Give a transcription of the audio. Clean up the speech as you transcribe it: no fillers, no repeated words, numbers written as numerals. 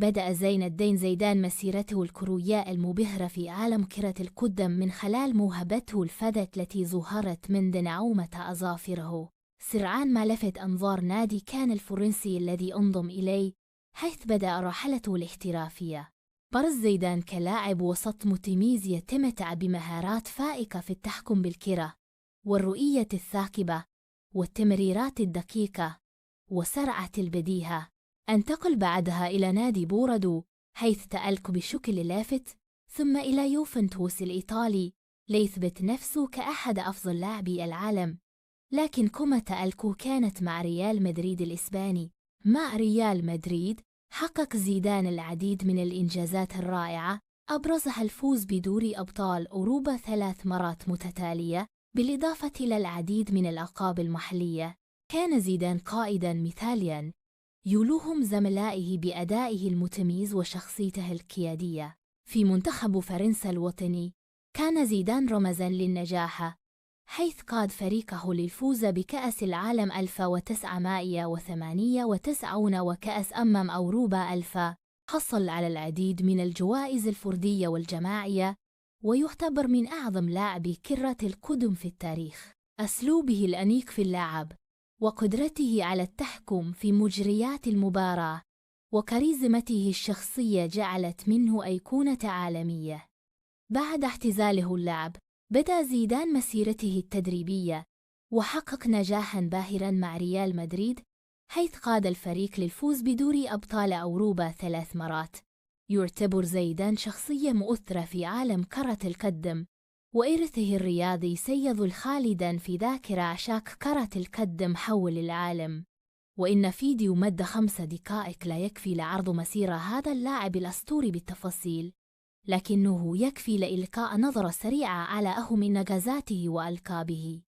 بدأ زين الدين زيدان مسيرته الكروية المبهرة في عالم كرة القدم من خلال موهبته الفذة التي ظهرت من نعومة أظافره، سرعان ما لفت أنظار نادي كان الفرنسي الذي انضم إليه، حيث بدأ رحلته الاحترافية. برز زيدان كلاعب وسط متميز يتمتع بمهارات فائقة في التحكم بالكرة والرؤية الثاقبة والتمريرات الدقيقة وسرعة البديهة. انتقل بعدها إلى نادي بوردو، حيث تألق بشكل لافت، ثم إلى يوفنتوس الإيطالي ليثبت نفسه كأحد أفضل لاعبي العالم. لكن كما تألقه كانت مع ريال مدريد الإسباني. مع ريال مدريد حقق زيدان العديد من الإنجازات الرائعة، أبرزها الفوز بدوري أبطال أوروبا 3 مرات متتالية، بالإضافة إلى العديد من الألقاب المحلية. كان زيدان قائداً مثالياً يلوهم زملائه بأدائه المتميز وشخصيته القيادية. في منتخب فرنسا الوطني كان زيدان رمزاً للنجاح، حيث قاد فريقه للفوز بكأس العالم 1998 وكأس أوروبا 1000. حصل على العديد من الجوائز الفردية والجماعية، ويعتبر من أعظم لاعبي كرة القدم في التاريخ. أسلوبه الأنيق في اللعب وقدرته على التحكم في مجريات المباراة وكاريزمته الشخصية جعلت منه أيقونة عالمية. بعد اعتزاله اللعب بدأ زيدان مسيرته التدريبية وحقق نجاحاً باهراً مع ريال مدريد، حيث قاد الفريق للفوز بدوري أبطال أوروبا 3 مرات. يعتبر زيدان شخصية مؤثرة في عالم كرة القدم، وإرثه الرياضي سيظل خالداً في ذاكرة عشاق كرة القدم حول العالم. وإن فيديو مدة 5 دقائق لا يكفي لعرض مسيرة هذا اللاعب الأسطوري بالتفاصيل، لكنه يكفي لإلقاء نظرة سريعة على أهم إنجازاته وألقابه.